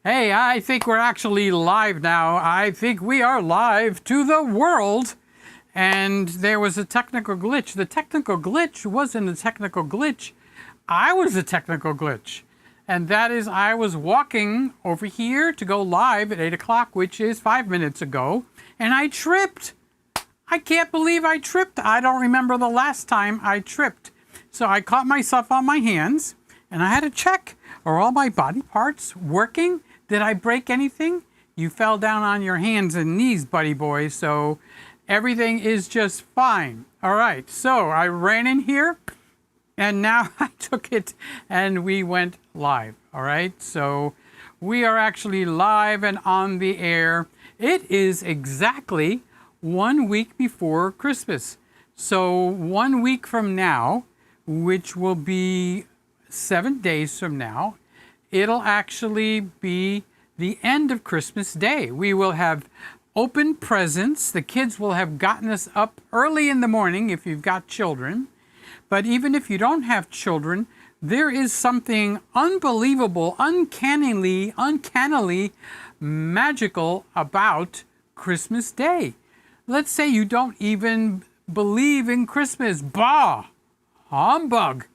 Hey, I think we're actually live now. I think we are live to the world. And there was a technical glitch. The technical glitch wasn't a technical glitch. I was a technical glitch. And that is, I was walking over here to go live at 8 o'clock, which is 5 minutes ago. And I tripped. I can't believe I tripped. I don't remember the last time I tripped. So I caught myself on my hands. And I had to check, are all my body parts working? Did I break anything? You fell down on your hands and knees, buddy boy, so everything is just fine. All right, so I ran in here, and now I took it, and we went live. All right, so we are actually live and on the air. It is exactly 1 week before Christmas. So 1 week from now, which will be 7 days from now, it'll actually be the end of Christmas Day. We will have open presents. The kids will have gotten us up early in the morning if you've got children. But even if you don't have children, there is something unbelievable, uncannily magical about Christmas Day. Let's say you don't even believe in Christmas. Bah! Humbug!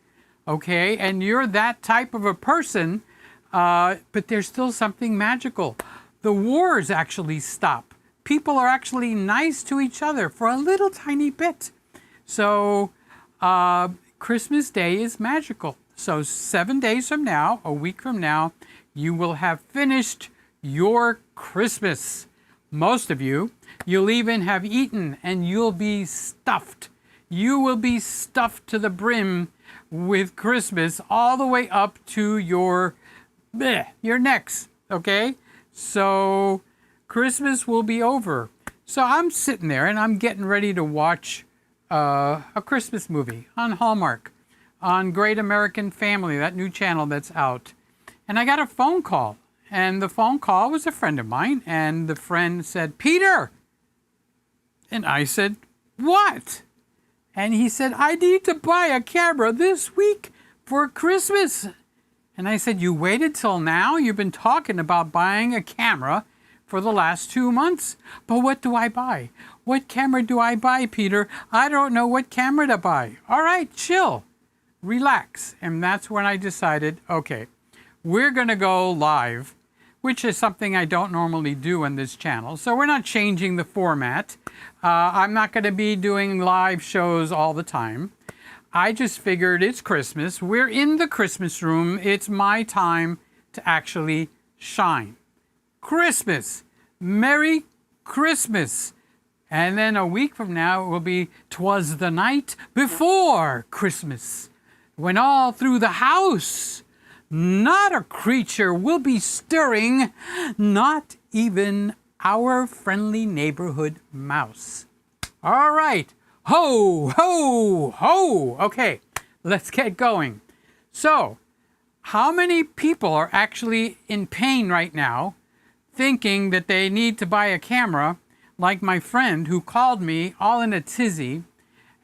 Okay, and you're that type of a person, but there's still something magical. The wars actually stop. People are actually nice to each other for a little tiny bit. So Christmas Day is magical. So 7 days from now, a week from now, you will have finished your Christmas. Most of you, you'll even have eaten and you'll be stuffed. You will be stuffed to the brim with Christmas all the way up to your necks, okay? So Christmas will be over. So I'm sitting there and I'm getting ready to watch a Christmas movie on Hallmark, on Great American Family, that new channel that's out. And I got a phone call, and the phone call was a friend of mine, and the friend said, "Peter." And I said, "What?" And he said, "I need to buy a camera this week for Christmas." And I said, "You waited till now? You've been talking about buying a camera for the last 2 months. But what do I buy? What camera do I buy, Peter? I don't know what camera to buy." All right, chill, relax. And that's when I decided, okay, we're going to go live, which is something I don't normally do on this channel. So we're not changing the format. I'm not going to be doing live shows all the time. I just figured it's Christmas. We're in the Christmas room. It's my time to actually shine. Christmas. Merry Christmas. And then a week from now, it will be 'Twas the night before Christmas, when all through the house not a creature will be stirring, not even our friendly neighborhood mouse. All right. Ho, ho, ho. Okay, let's get going. So, how many people are actually in pain right now, thinking that they need to buy a camera, like my friend who called me all in a tizzy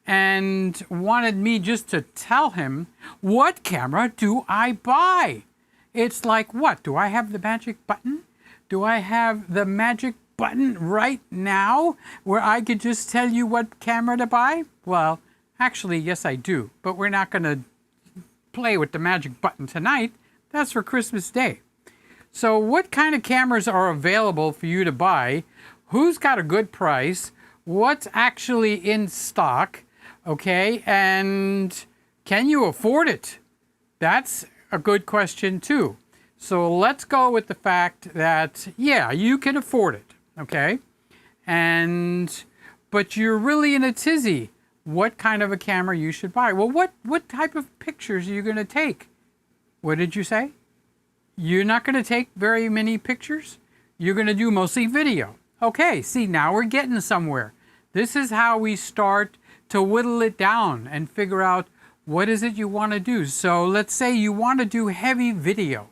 and wanted me just to tell him, what camera do I buy? It's like, what? Do I have the magic button? Do I have the magic button right now where I could just tell you what camera to buy? Well, actually, yes, I do. But we're not going to play with the magic button tonight. That's for Christmas Day. So what kind of cameras are available for you to buy? Who's got a good price? What's actually in stock? Okay, and can you afford it? That's a good question too. So let's go with the fact that, yeah, you can afford it, okay? But you're really in a tizzy. What kind of a camera you should buy? Well, what type of pictures are you going to take? What did you say? You're not going to take very many pictures? You're going to do mostly video. Okay, see, now we're getting somewhere. This is how we start to whittle it down and figure out what is it you want to do. So let's say you want to do heavy video,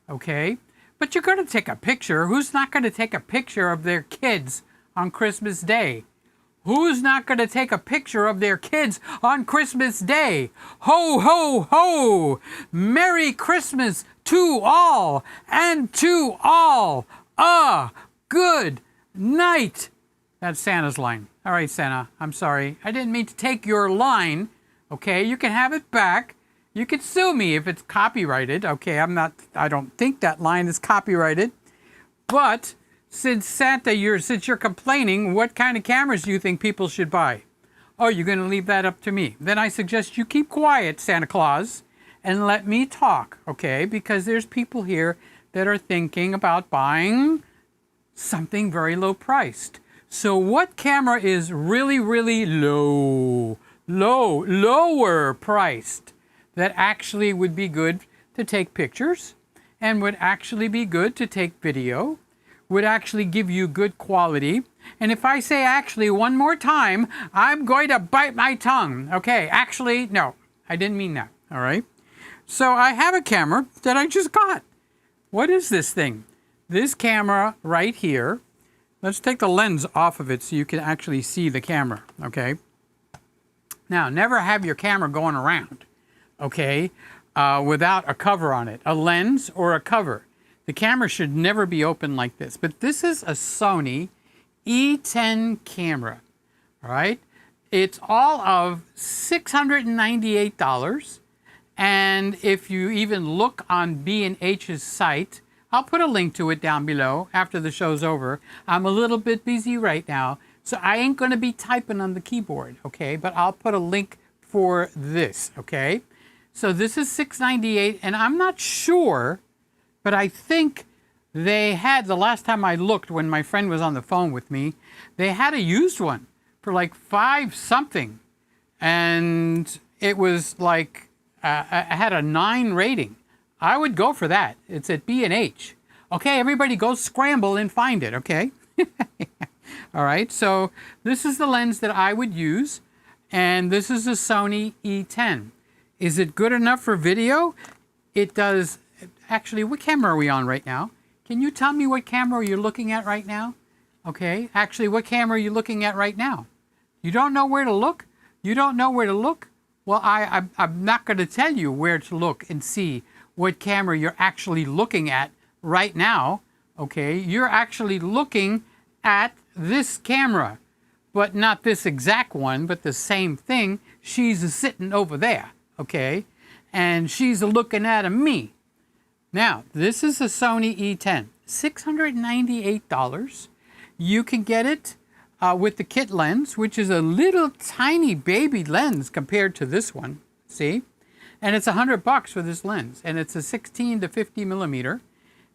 okay? But you're going to take a picture. Who's not going to take a picture of their kids on Christmas Day? Who's not going to take a picture of their kids on Christmas Day? Ho, ho, ho! Merry Christmas to all, and to all a good night. That's Santa's line. All right, Santa, I'm sorry. I didn't mean to take your line. Okay, you can have it back. You can sue me if it's copyrighted. Okay, I don't think that line is copyrighted. But since Santa, since you're complaining, what kind of cameras do you think people should buy? Oh, you're going to leave that up to me. Then I suggest you keep quiet, Santa Claus, and let me talk, okay? Because there's people here that are thinking about buying something very low priced. So what camera is really, really lower priced that actually would be good to take pictures and would actually be good to take video, would actually give you good quality? And if I say actually one more time, I'm going to bite my tongue. Okay, actually, no, I didn't mean that, all right? So I have a camera that I just got. What is this thing? This camera right here, let's take the lens off of it so you can actually see the camera, okay? Now, never have your camera going around, okay, without a cover on it, a lens or a cover. The camera should never be open like this. But this is a Sony E10 camera, all right? It's all of $698. And if you even look on B&H's site, I'll put a link to it down below after the show's over. I'm a little bit busy right now, so I ain't going to be typing on the keyboard, okay? But I'll put a link for this, okay? So this is $698, and I'm not sure, but I think they had, the last time I looked when my friend was on the phone with me, they had a used one for like $5 something. And it was like, I had a 9 rating. I would go for that. It's at B&H. Okay, everybody go scramble and find it, okay? All right, so this is the lens that I would use, and this is a Sony E10. Is it good enough for video? It does. Actually, what camera are we on right now? Can you tell me what camera you're looking at right now? Okay, actually, what camera are you looking at right now? You don't know where to look? You don't know where to look? Well, I'm not going to tell you where to look and see what camera you're actually looking at right now, okay? You're actually looking at this camera, but not this exact one, but the same thing. She's sitting over there, okay? And she's looking at me. Now, this is a Sony E10, $698. You can get it with the kit lens, which is a little tiny baby lens compared to this one, see? And it's $100 for this lens, and it's a 16 to 50 millimeter,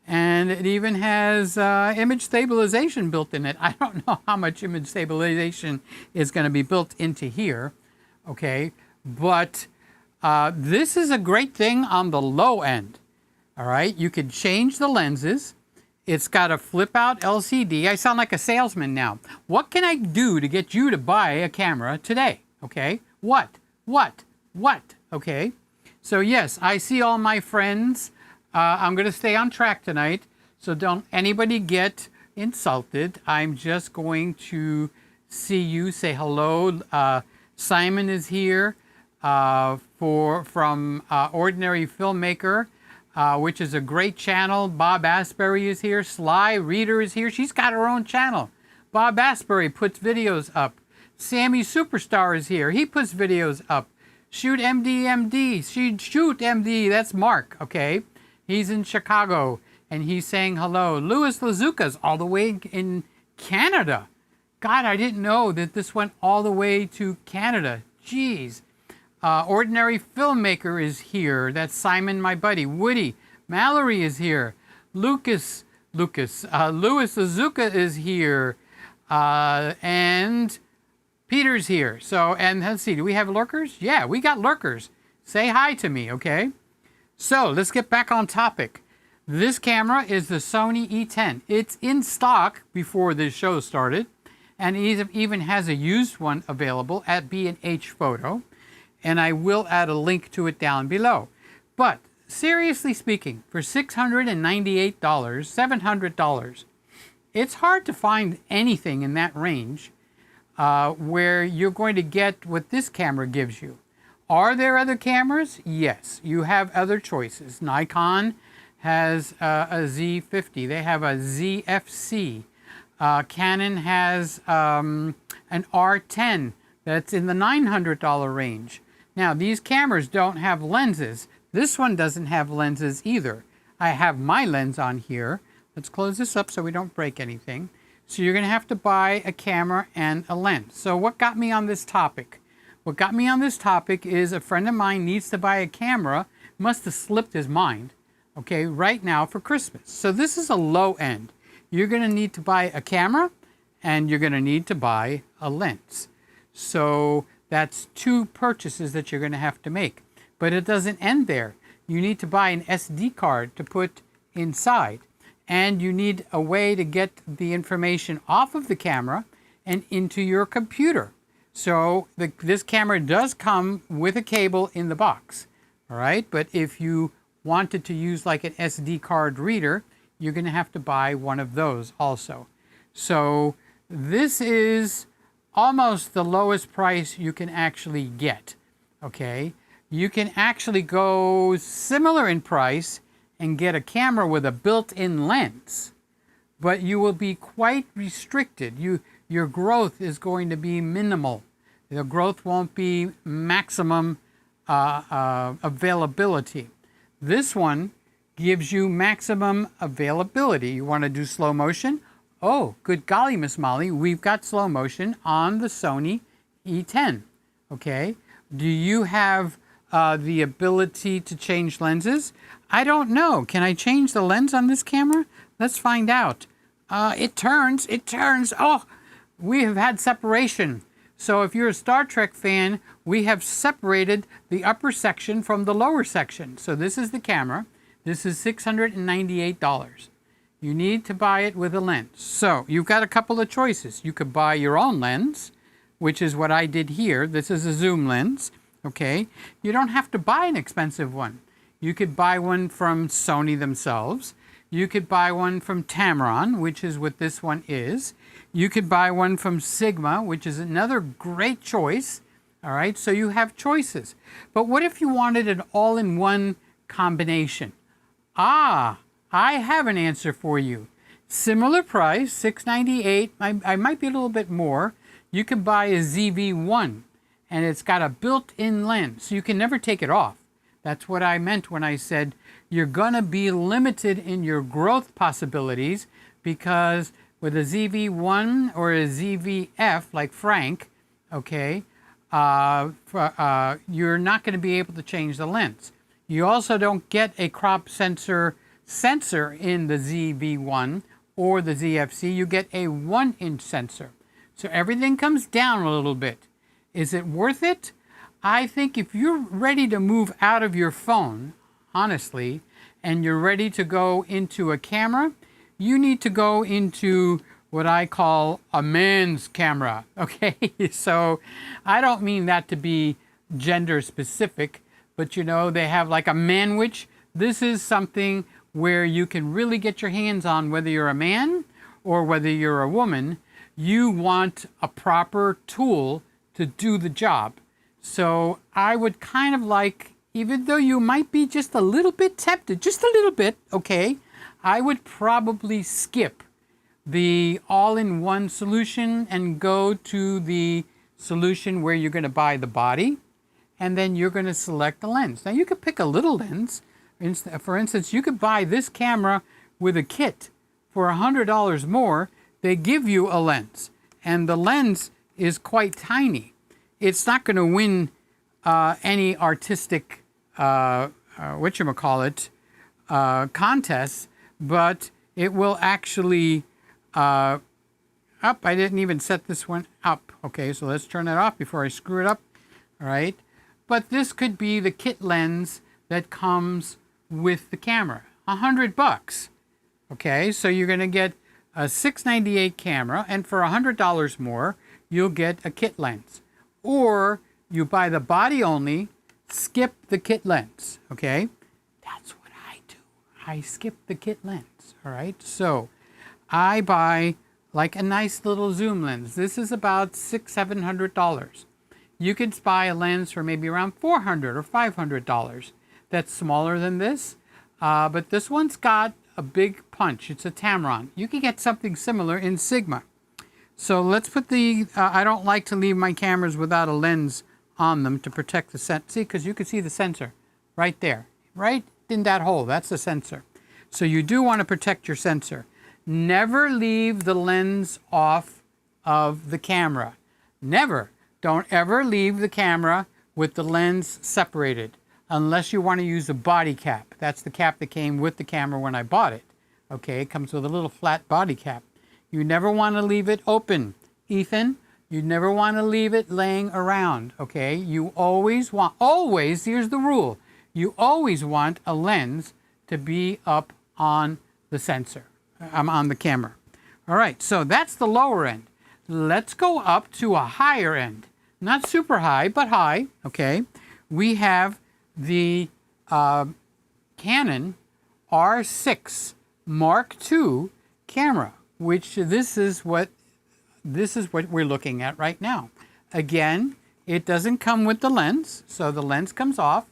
and it even has image stabilization built in it. I don't know how much image stabilization is going to be built into here, okay? But this is a great thing on the low end, all right? You can change the lenses. It's got a flip-out LCD. I sound like a salesman now. What can I do to get you to buy a camera today, okay? What? Okay? So yes, I see all my friends. I'm going to stay on track tonight, so don't anybody get insulted. I'm just going to see you, say hello. Simon is here from Ordinary Filmmaker, which is a great channel. Bob Asbury is here. Sly Reader is here. She's got her own channel. Bob Asbury puts videos up. Sammy Superstar is here. He puts videos up. Shoot MD. Shoot MD. That's Mark, okay? He's in Chicago, and he's saying hello. Louis Lazuka's all the way in Canada. God, I didn't know that this went all the way to Canada. Jeez. Ordinary Filmmaker is here. That's Simon, my buddy. Woody. Mallory is here. Louis Lazuka is here. And Peter's here. So, and let's see, do we have lurkers? Yeah, we got lurkers. Say hi to me, okay? So, let's get back on topic. This camera is the Sony E10. It's in stock before this show started, and it even has a used one available at B&H Photo, and I will add a link to it down below. But, seriously speaking, for $698, $700, it's hard to find anything in that range where you're going to get what this camera gives you. Are there other cameras? Yes, you have other choices. Nikon has a Z50. They have a ZFC. Canon has an R10 that's in the $900 range. Now, these cameras don't have lenses. This one doesn't have lenses either. I have my lens on here. Let's close this up so we don't break anything. So you're going to have to buy a camera and a lens. So what got me on this topic? What got me on this topic is a friend of mine needs to buy a camera. Must have slipped his mind, okay, right now for Christmas. So this is a low end. You're going to need to buy a camera and you're going to need to buy a lens. So that's two purchases that you're going to have to make. But it doesn't end there. You need to buy an SD card to put inside. And you need a way to get the information off of the camera and into your computer. So this camera does come with a cable in the box, all right? But if you wanted to use like an SD card reader, you're going to have to buy one of those also. So this is almost the lowest price you can actually get, okay? You can actually go similar in price and get a camera with a built-in lens, but you will be quite restricted. Your growth is going to be minimal. The growth won't be maximum availability. This one gives you maximum availability. You want to do slow motion? Oh, good golly, Miss Molly, we've got slow motion on the Sony E10, okay? Do you have the ability to change lenses? I don't know. Can I change the lens on this camera? Let's find out. It turns. Oh, we have had separation. So if you're a Star Trek fan, we have separated the upper section from the lower section. So this is the camera. This is $698. You need to buy it with a lens. So you've got a couple of choices. You could buy your own lens, which is what I did here. This is a zoom lens, okay? You don't have to buy an expensive one. You could buy one from Sony themselves. You could buy one from Tamron, which is what this one is. You could buy one from Sigma, which is another great choice. All right, so you have choices. But what if you wanted an all-in-one combination? I have an answer for you. Similar price, $698. I might be a little bit more. You could buy a ZV-1, and it's got a built-in lens, so you can never take it off. That's what I meant when I said you're going to be limited in your growth possibilities, because with a ZV-1 or a ZV-F, like Frank, okay, you're not going to be able to change the lens. You also don't get a crop sensor in the ZV-1 or the ZFC. You get a 1-inch sensor. So everything comes down a little bit. Is it worth it? I think if you're ready to move out of your phone, honestly, and you're ready to go into a camera, you need to go into what I call a man's camera, okay? So I don't mean that to be gender specific, but you know, they have like a manwich. This is something where you can really get your hands on, whether you're a man or whether you're a woman. You want a proper tool to do the job. So I would kind of like, even though you might be just a little bit tempted, just a little bit, okay, I would probably skip the all-in-one solution and go to the solution where you're going to buy the body and then you're going to select the lens. Now you could pick a little lens. For instance, you could buy this camera with a kit for $100 more. They give you a lens, and the lens is quite tiny. It's not going to win any artistic, contests, but it will actually, I didn't even set this one up. Okay, so let's turn it off before I screw it up. All right, but this could be the kit lens that comes with the camera, $100. Okay, so you're going to get a $698 camera, and for $100 more, you'll get a kit lens. Or you buy the body only, skip the kit lens, okay? That's what I do. I skip the kit lens, all right? So I buy like a nice little zoom lens. This is about $600-700. You could buy a lens for maybe around $400 or $500. That's smaller than this, but this one's got a big punch. It's a Tamron. You can get something similar in Sigma. So let's put the, I don't like to leave my cameras without a lens on them to protect the sensor. See, because you can see the sensor right there, right in that hole. That's the sensor. So you do want to protect your sensor. Never leave the lens off of the camera. Never. Don't ever leave the camera with the lens separated unless you want to use a body cap. That's the cap that came with the camera when I bought it. Okay, it comes with a little flat body cap. You never want to leave it open, Ethan. You never want to leave it laying around, okay? You always want, always, here's the rule. You always want a lens to be up on the sensor. I'm on the camera. All right, so that's the lower end. Let's go up to a higher end. Not super high, but high, okay? We have the Canon R6 Mark II camera, which this is what we're looking at right now. Again, it doesn't come with the lens, so the lens comes off.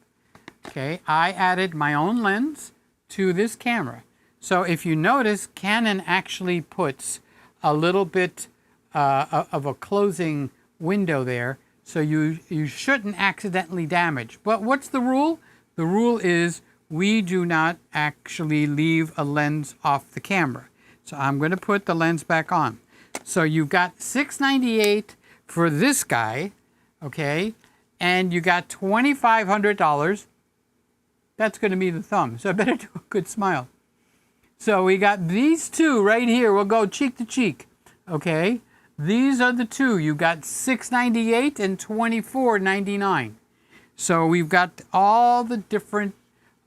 Okay, I added my own lens to this camera. So if you notice, Canon actually puts a little bit of a closing window there, so you shouldn't accidentally damage. But what's the rule? The rule is we do not actually leave a lens off the camera. So I'm going to put the lens back on. So you've got $698 for this guy, okay, and you got $2,500. That's going to be the thumb, so I better do a good smile. So we got these two right here. We'll go cheek to cheek, okay? These are the two. You got $698 and $24.99. So we've got all the different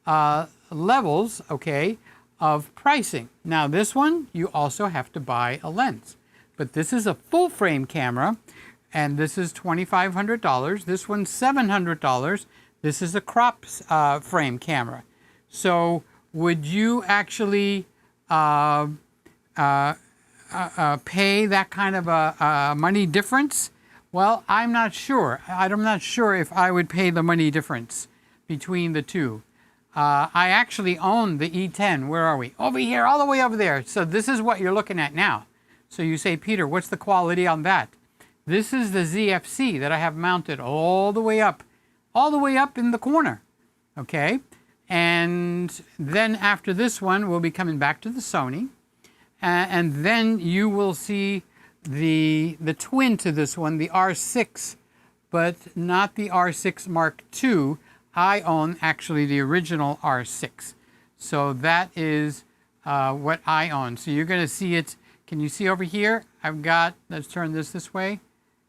levels, okay, of pricing. Now this one, you also have to buy a lens. But this is a full frame camera, and this is $2,500. This one's $700. This is a crop frame camera. So would you actually pay that kind of a money difference? Well, I'm not sure. I'm not sure if I would pay the money difference between the two. I actually own the E10. Where are we? Over here, all the way over there. So this is what you're looking at now. So you say, Peter, what's the quality on that? This is the ZFC that I have mounted all the way up in the corner, okay? And then after this one, we'll be coming back to the Sony. And then you will see the twin to this one, the R6, but not the R6 Mark II. I own actually the original R6. So that is what I own. So you're going to see it. Can you see over here? I've got, let's turn this way.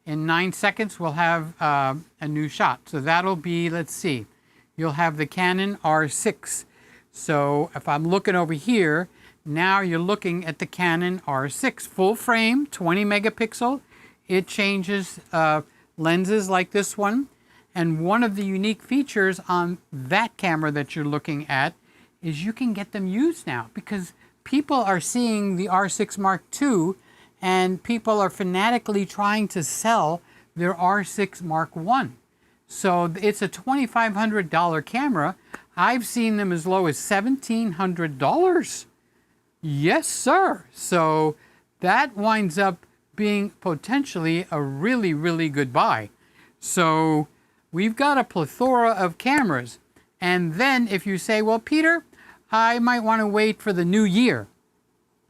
In 9 seconds, we'll have a new shot. So that'll be, let's see, you'll have the Canon R6. So if I'm looking over here, now you're looking at the Canon R6 full frame, 20 megapixel. It changes lenses like this one. And one of the unique features on that camera that you're looking at is you can get them used now, because people are seeing the R6 Mark II and people are fanatically trying to sell their R6 Mark I. So it's a $2,500 camera. I've seen them as low as $1,700. Yes, sir. So that winds up being potentially a really, really good buy. So we've got a plethora of cameras. And then if you say, well, Peter, I might want to wait for the new year.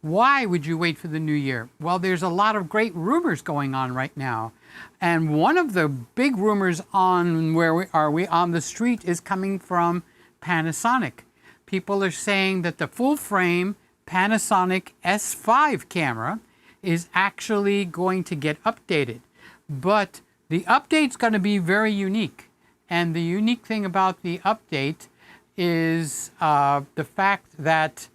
Why would you wait for the new year? Well, there's a lot of great rumors going on right now. And one of the big rumors on we on the street is coming from Panasonic. People are saying that the full frame Panasonic S5 camera is actually going to get updated. But the update's going to be very unique. And the unique thing about the update is the fact that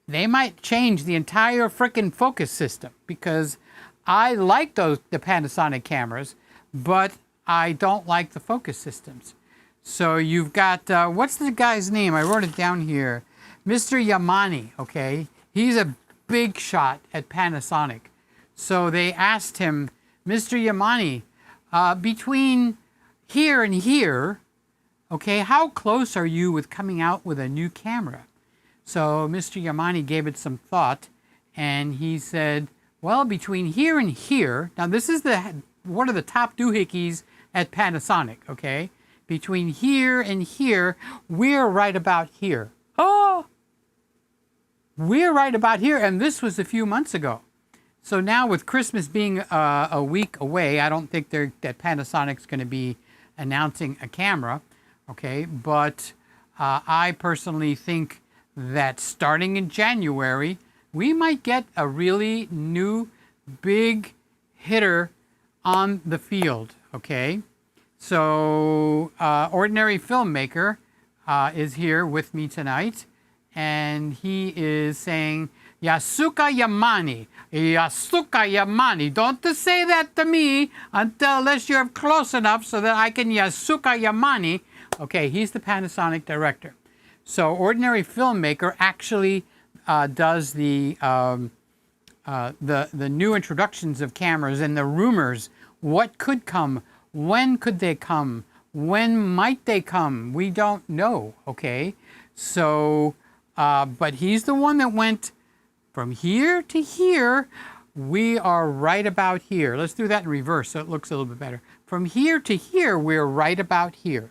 they might change the entire frickin' focus system, because I like the Panasonic cameras, but I don't like the focus systems. So you've got, what's the guy's name? I wrote it down here. Mr. Yamani, okay? He's a big shot at Panasonic. So they asked him, Mr. Yamane, between here and here, okay, how close are you with coming out with a new camera? So Mr. Yamane gave it some thought, and he said, well, between here and here, now this is one of the top doohickeys at Panasonic, okay? Between here and here, we're right about here. Oh, we're right about here, and this was a few months ago. So now with Christmas being a week away, I don't think that Panasonic's going to be announcing a camera, okay? But I personally think that starting in January, we might get a really new big hitter on the field, okay? So Ordinary Filmmaker is here with me tonight, and he is saying, Yasuka Yamane, Yasuka Yamane. Don't say that to me unless you're close enough so that I can Yasuka Yamane. Okay, he's the Panasonic director. So Ordinary Filmmaker actually does the new introductions of cameras and the rumors. What could come? When could they come? When might they come? We don't know, okay? So, but he's the one that went from here to here. We are right about here. Let's do that in reverse so it looks a little bit better. From here to here, we're right about here.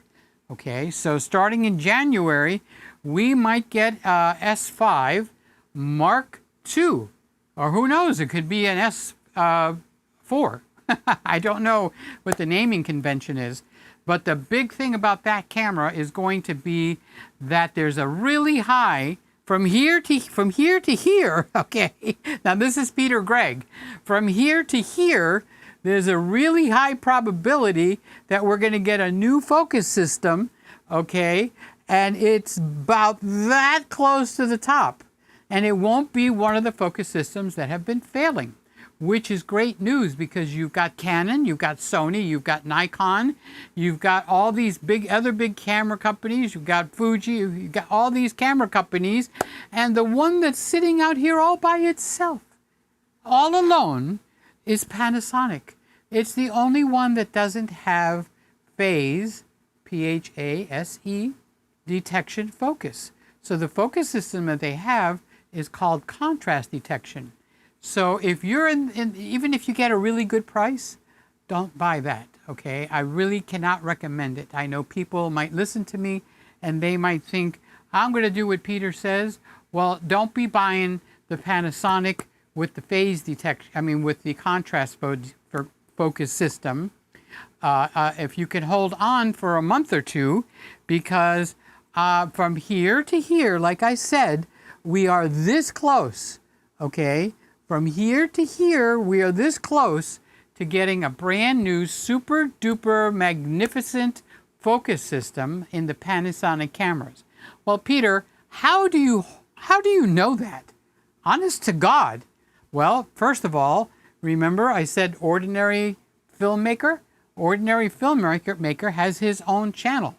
Okay, so starting in January, we might get S5 Mark II, or who knows, it could be an S4. I don't know what the naming convention is, but the big thing about that camera is going to be that there's a really high from here to here. Okay, now this is Peter Gregg. From here to here, there's a really high probability that we're going to get a new focus system, okay, and it's about that close to the top, and it won't be one of the focus systems that have been failing, which is great news because you've got Canon, you've got Sony, you've got Nikon, you've got all these other big camera companies, you've got Fuji, you've got all these camera companies, and the one that's sitting out here all by itself, all alone, is Panasonic. It's the only one that doesn't have phase, P-H-A-S-E, detection focus. So the focus system that they have is called contrast detection. So if you're even if you get a really good price, don't buy that, okay? I really cannot recommend it. I know people might listen to me and they might think, I'm going to do what Peter says. Well, don't be buying the Panasonic with the phase detection, with the contrast focus system. If you can hold on for a month or two, because from here to here, like I said, we are this close, okay? From here to here, we are this close to getting a brand new super duper magnificent focus system in the Panasonic cameras. Well, Peter, how do you know that? Honest to God. Well, first of all, remember I said Ordinary Filmmaker? Ordinary Filmmaker has his own channel,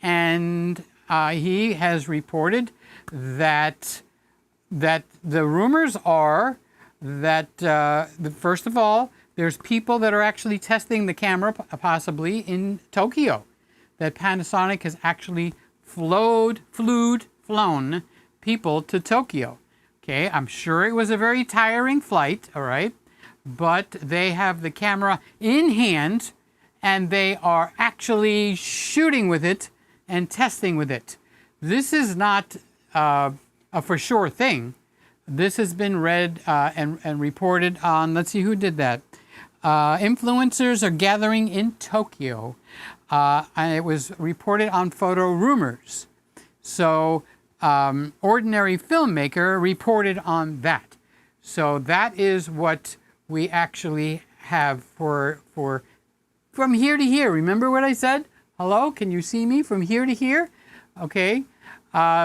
and he has reported that the rumors are that first of all, there's people that are actually testing the camera possibly in Tokyo, that Panasonic has actually flown people to Tokyo. Okay, I'm sure it was a very tiring flight, all right, but they have the camera in hand and they are actually shooting with it and testing with it. This is not a for sure thing. This has been read and reported on, let's see who did that. Influencers are gathering in Tokyo. And it was reported on Photo Rumors. So Ordinary Filmmaker reported on that. So that is what we actually have for from here to here. Remember what I said? Hello, can you see me from here to here? Okay.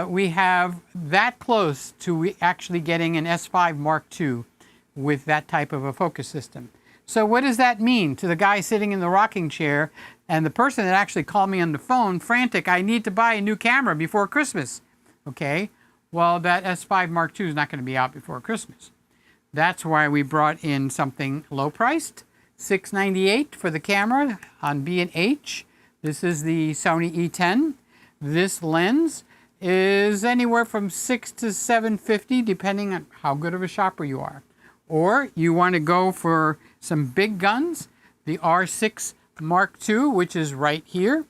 We have that close to actually getting an S5 Mark II with that type of a focus system. So what does that mean to the guy sitting in the rocking chair and the person that actually called me on the phone, frantic, I need to buy a new camera before Christmas? Okay, Well, that S5 Mark II is not going to be out before Christmas. That's why we brought in something low priced, $698 for the camera on B&H. This is the Sony E10. This lens is anywhere from $600 to $750 depending on how good of a shopper you are. Or you want to go for some big guns, the R6 Mark II, which is right here,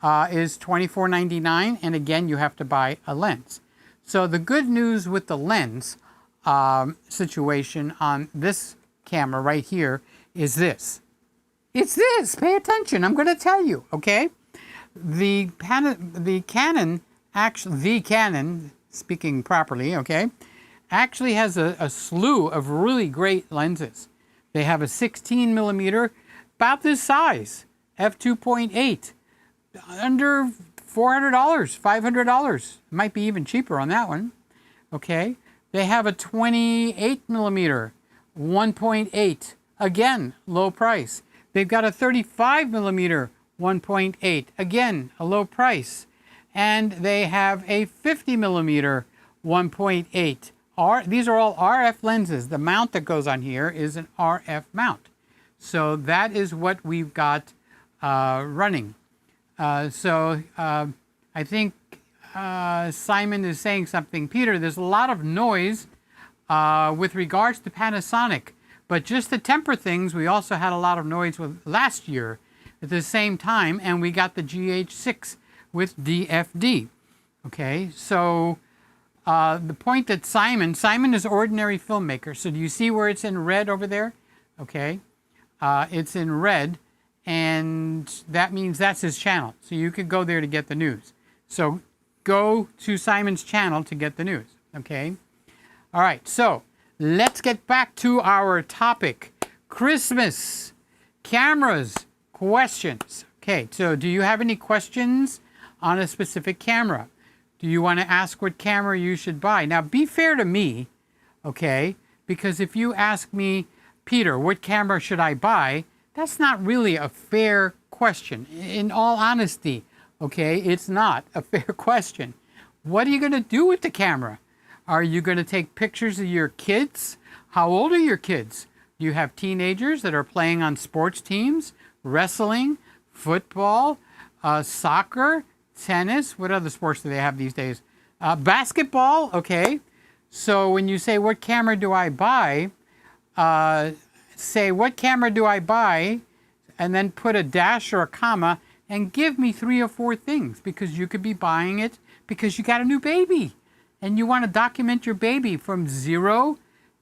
is $24.99, and again you have to buy a lens. So the good news with the lens situation on this camera right here is this. It's this. Pay attention. I'm going to tell you. Okay. The Canon, speaking properly, okay, actually has a slew of really great lenses. They have a 16 millimeter, about this size, f2.8, under $400, $500. Might be even cheaper on that one. Okay. They have a 28 millimeter, 1.8. Again, low price. They've got a 35 millimeter, 1.8. Again, a low price. And they have a 50 millimeter, 1.8. These are all RF lenses. The mount that goes on here is an RF mount. So that is what we've got running. I think Simon is saying something. Peter, there's a lot of noise with regards to Panasonic, but just to temper things, we also had a lot of noise with last year at the same time, and we got the GH6 with DFD. Okay, so the point that Simon is ordinary filmmaker. So do you see where it's in red over there? Okay, it's in red, and that means that's his channel. So you could go there to get the news. So go to Simon's channel to get the news, okay? All right, so let's get back to our topic. Christmas, cameras, questions. Okay, so do you have any questions on a specific camera? Do you want to ask what camera you should buy? Now, be fair to me, okay? Because if you ask me, Peter, what camera should I buy? That's not really a fair question. In all honesty, okay, it's not a fair question. What are you going to do with the camera? Are you going to take pictures of your kids? How old are your kids? Do you have teenagers that are playing on sports teams, wrestling, football, soccer, tennis? What other sports do they have these days? Basketball, okay. So when you say, what camera do I buy? Say, what camera do I buy? And then put a dash or a comma and give me 3 or 4 things, because you could be buying it because you got a new baby and you want to document your baby from 0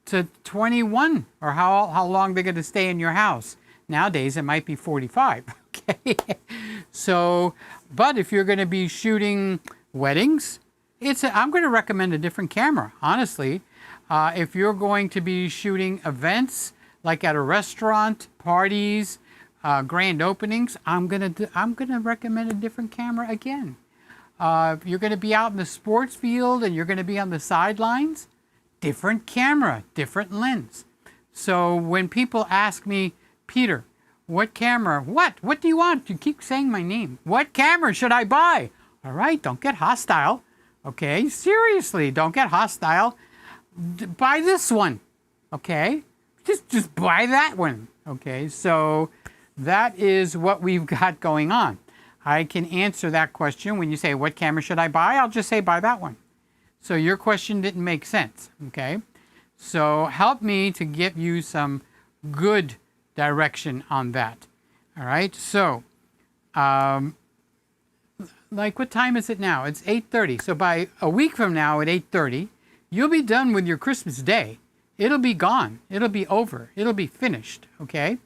to 21, or how long they're going to stay in your house. Nowadays, it might be 45. Okay. So, but if you're going to be shooting weddings, I'm going to recommend a different camera, honestly. If you're going to be shooting events like at a restaurant, parties, grand openings, I'm gonna recommend a different camera again. If you're going to be out in the sports field and you're going to be on the sidelines, different camera, different lens. So when people ask me, Peter, what camera? What do you want? You keep saying my name. What camera should I buy? All right, don't get hostile. Okay, seriously, don't get hostile. Buy this one. Okay, just buy that one. Okay, so that is what we've got going on. I can answer that question. When you say, what camera should I buy? I'll just say, buy that one. So your question didn't make sense, okay? So help me to give you some good direction on that, all right? So, like, what time is it now? It's 8:30. So by a week from now at 8:30, you'll be done with your Christmas day. It'll be gone. It'll be over. It'll be finished, okay?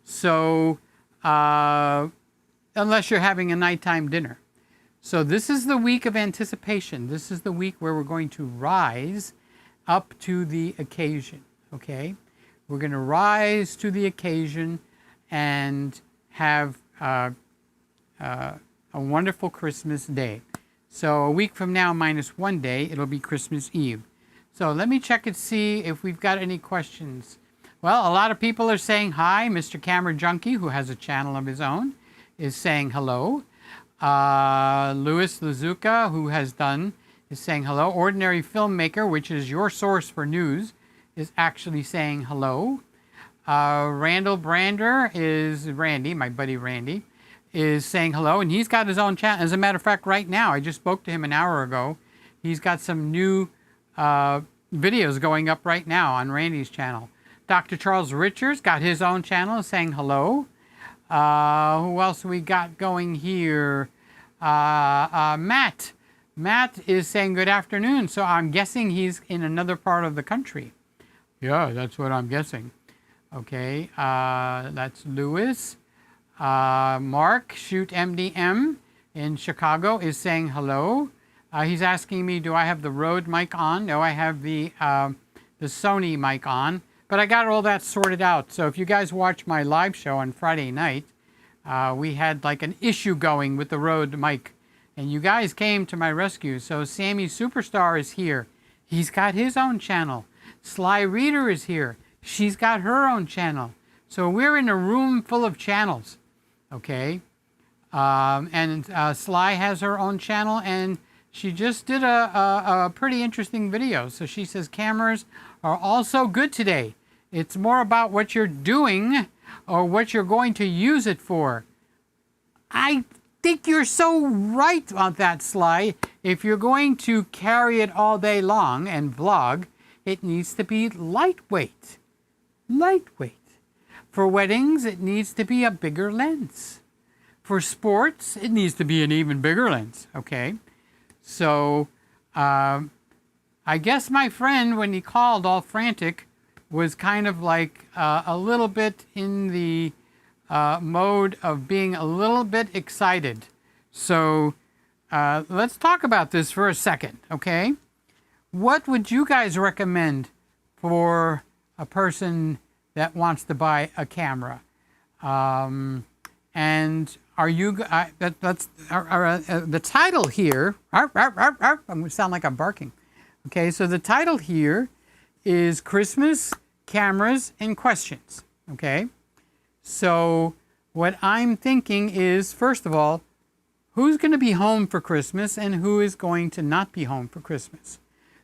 So, unless you're having a nighttime dinner. So this is the week of anticipation. This is the week where we're going to rise up to the occasion, okay? We're going to rise to the occasion and have a wonderful Christmas day. So a week from now, minus 1 day, it'll be Christmas Eve. So let me check and see if we've got any questions. Well, a lot of people are saying hi. Mr. Camera Junkie, who has a channel of his own, is saying hello. Louis Lazuka, who has done is saying hello. Ordinary Filmmaker, which is your source for news, is actually saying hello. Randall Brander is Randy, my buddy Randy, is saying hello, and he's got his own channel. As a matter of fact, right now, I just spoke to him an hour ago. He's got some new videos going up right now on Randy's channel. Dr. Charles Richards got his own channel, saying hello. Who else we got going here? Matt. Matt is saying good afternoon, so I'm guessing he's in another part of the country. Yeah, that's what I'm guessing. Okay, that's Lewis. Mark, Shoot MDM in Chicago, is saying hello. He's asking me, do I have the Rode mic on? No, I have the Sony mic on, but I got all that sorted out. So if you guys watch my live show on Friday night, we had like an issue going with the Rode mic, and you guys came to my rescue. So Sammy Superstar is here. He's got his own channel. Sly Reader is here. She's got her own channel. So we're in a room full of channels, okay? Sly has her own channel, and she just did a pretty interesting video. So she says cameras are also good today. It's more about what you're doing or what you're going to use it for. I think you're so right on that, Sly. If you're going to carry it all day long and vlog, it needs to be lightweight. Lightweight. For weddings, it needs to be a bigger lens. For sports, it needs to be an even bigger lens, okay? So, I guess my friend, when he called all frantic, was kind of like a little bit in the mode of being a little bit excited. So, let's talk about this for a second, okay? What would you guys recommend for a person that wants to buy a camera? And are you, the title here, I'm going to sound like I'm barking. Okay, so the title here is Christmas Cameras and Questions. Okay, so what I'm thinking is, first of all, who's going to be home for Christmas and who is going to not be home for Christmas?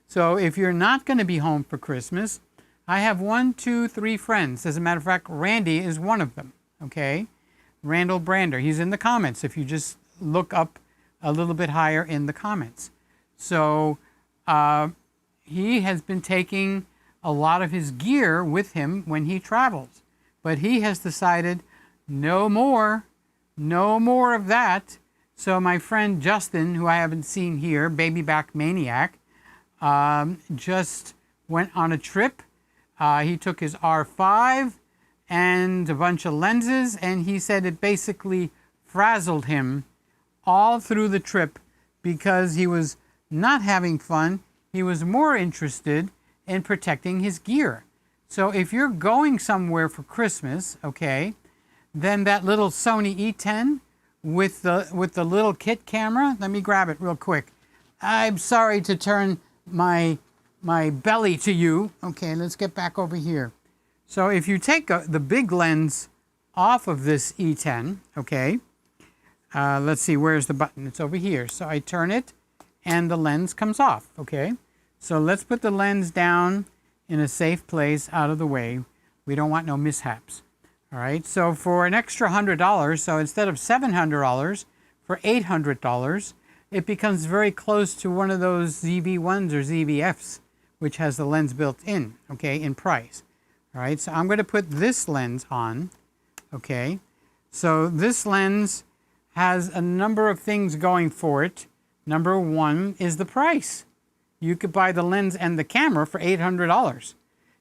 So if you're not going to be home for Christmas, I have 1, 2, 3 friends. As a matter of fact, Randy is one of them, okay? Randall Brander. He's in the comments if you just look up a little bit higher in the comments. So he has been taking a lot of his gear with him when he travels. But he has decided no more of that. So my friend Justin, who I haven't seen here, Baby Back Maniac, just went on a trip. He took his R5 and a bunch of lenses, and he said it basically frazzled him all through the trip because he was not having fun. He was more interested in protecting his gear. So if you're going somewhere for Christmas, okay, then that little Sony E10 with the little kit camera, let me grab it real quick. I'm sorry to turn my belly to you. Okay, let's get back over here. So if you take the big lens off of this E10, okay, let's see, where's the button? It's over here. So I turn it and the lens comes off, okay? So let's put the lens down in a safe place out of the way. We don't want no mishaps, all right? So for an extra $100, so instead of $700, for $800, it becomes very close to one of those ZV-1s or ZV-Fs, which has the lens built in, okay, in price. All right, so I'm going to put this lens on, okay? So this lens has a number of things going for it. Number one is the price. You could buy the lens and the camera for $800.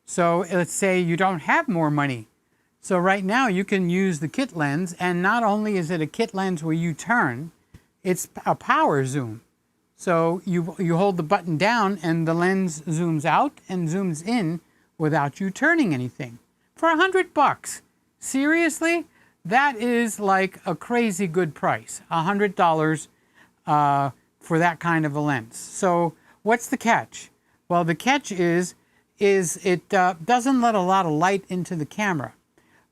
So let's say you don't have more money. So right now you can use the kit lens, and not only is it a kit lens where you turn, it's a power zoom. So you hold the button down and the lens zooms out and zooms in without you turning anything for $100. Seriously? That is like a crazy good price, $100 for that kind of a lens. So what's the catch? Well, the catch is it doesn't let a lot of light into the camera,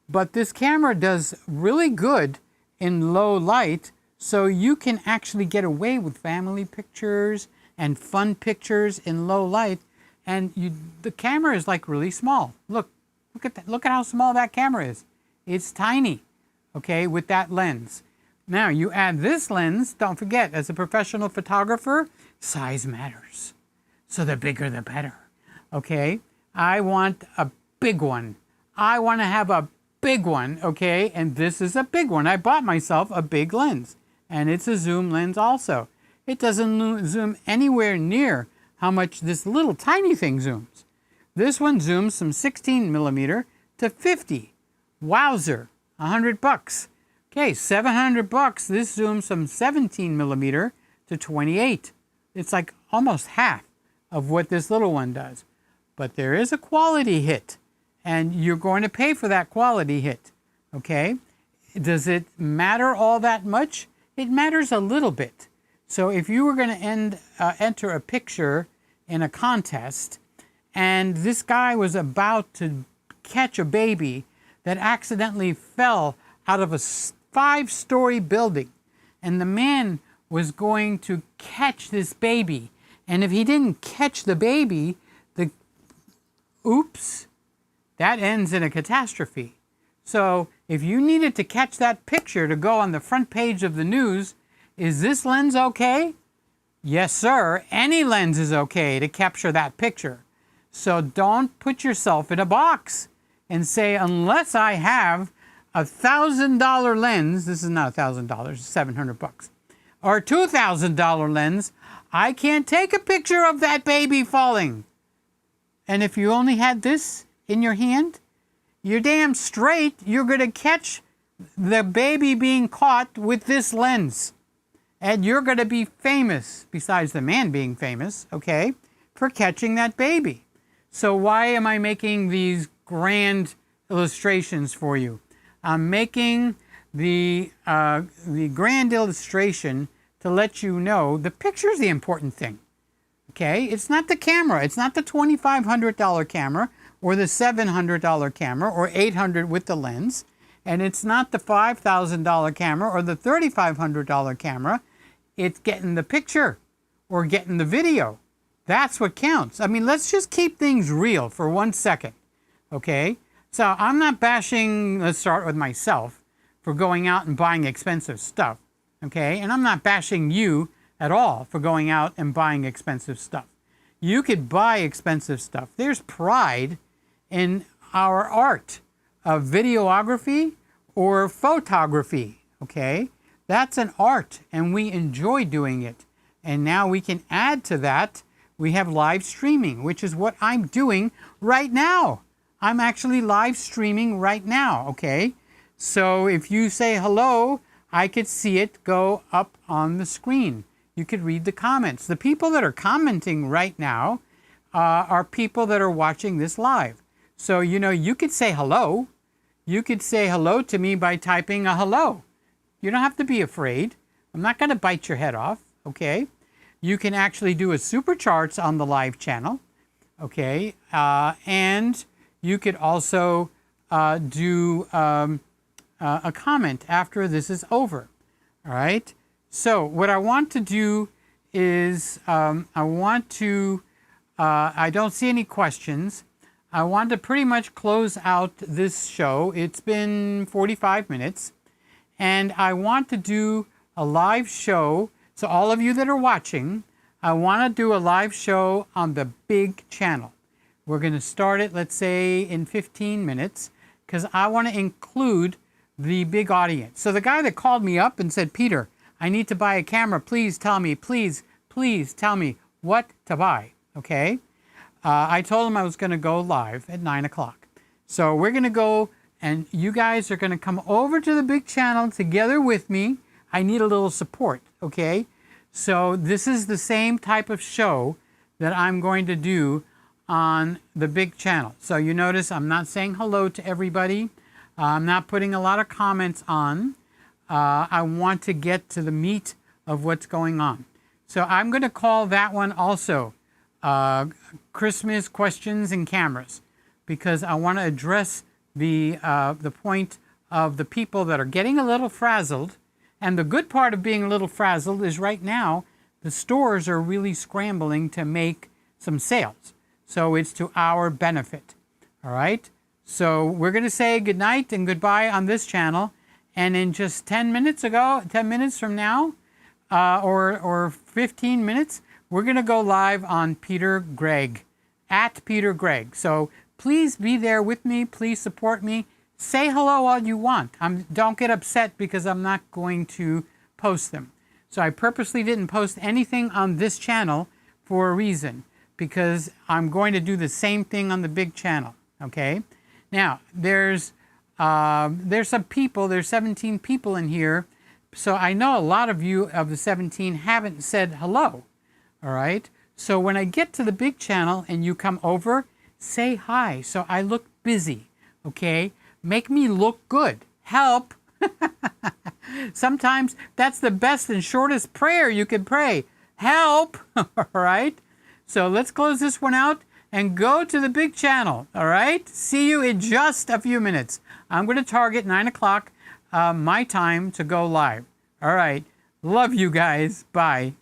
but this camera does really good in low light, so you can actually get away with family pictures and fun pictures in low light. And the camera is like really small. Look at that. Look at how small that camera is. It's tiny, okay, with that lens. Now you add this lens, don't forget, as a professional photographer, size matters. So the bigger the better, okay? I want a big one. I want to have a big one, okay? And this is a big one. I bought myself a big lens, and it's a zoom lens also. It doesn't zoom anywhere near how much this little tiny thing zooms. This one zooms from 16 millimeter to 50. Wowzer, $100. Okay, $700. This zooms from 17 millimeter to 28. It's like almost half of what this little one does. But there is a quality hit, and you're going to pay for that quality hit, okay? Does it matter all that much? It matters a little bit. So if you were going to enter a picture in a contest, and this guy was about to catch a baby that accidentally fell out of a 5-story building, and the man was going to catch this baby, and if he didn't catch the baby, that ends in a catastrophe. So if you needed to catch that picture to go on the front page of the news, is this lens okay? Yes, sir. Any lens is okay to capture that picture. So don't put yourself in a box and say, unless I have $1,000 lens, this is not $1,000, it's $700, or $2,000 lens, I can't take a picture of that baby falling. And if you only had this in your hand, you're damn straight you're going to catch the baby being caught with this lens. And you're going to be famous, besides the man being famous, okay, for catching that baby. So why am I making these grand illustrations for you? I'm making the grand illustration to let you know the picture's the important thing. Okay, it's not the camera. It's not the $2,500 camera or the $700 camera or $800 with the lens. And it's not the $5,000 camera or the $3,500 camera. It's getting the picture or getting the video. That's what counts. I mean, let's just keep things real for 1 second. Okay, so I'm not bashing, let's start with myself, for going out and buying expensive stuff. Okay, and I'm not bashing you at all for going out and buying expensive stuff. You could buy expensive stuff. There's pride in our art of videography or photography, okay? That's an art, and we enjoy doing it. And now we can add to that, we have live streaming, which is what I'm doing right now. I'm actually live streaming right now, okay? So if you say hello, I could see it go up on the screen. You could read the comments. The people that are commenting right now are people that are watching this live. So, you know, you could say hello. You could say hello to me by typing a hello. You don't have to be afraid. I'm not going to bite your head off, okay? You can actually do a supercharts on the live channel, okay? And you could also do a comment after this is over, all right? So what I want to do is I don't see any questions. I want to pretty much close out this show. It's been 45 minutes. And I want to do a live show. So all of you that are watching, I want to do a live show on the big channel. We're going to start it, let's say, in 15 minutes, because I want to include the big audience. So the guy that called me up and said, Peter, I need to buy a camera. Please tell me, please tell me what to buy, okay? I told him I was going to go live at 9 o'clock. So we're going to go, and you guys are going to come over to the big channel together with me. I need a little support, okay? So this is the same type of show that I'm going to do on the big channel. So you notice I'm not saying hello to everybody. I'm not putting a lot of comments on. I want to get to the meat of what's going on. So I'm going to call that one also Christmas Questions and Cameras, because I want to address the point of the people that are getting a little frazzled. And the good part of being a little frazzled is right now the stores are really scrambling to make some sales. So it's to our benefit. All right. So we're going to say good night and goodbye on this channel. And in just 10 minutes from now, or 15 minutes, we're going to go live on Peter Gregg, at Peter Gregg. So please be there with me. Please support me. Say hello all you want. Don't get upset because I'm not going to post them. So I purposely didn't post anything on this channel for a reason, because I'm going to do the same thing on the big channel. Okay. Now there's some people. There's 17 people in here. So I know a lot of you of the 17 haven't said hello. All right. So when I get to the big channel and you come over, say hi. So I look busy. Okay. Make me look good. Help. Sometimes that's the best and shortest prayer you could pray. Help. All right. So let's close this one out and go to the big channel. All right. See you in just a few minutes. I'm going to target 9 o'clock my time to go live. All right. Love you guys. Bye.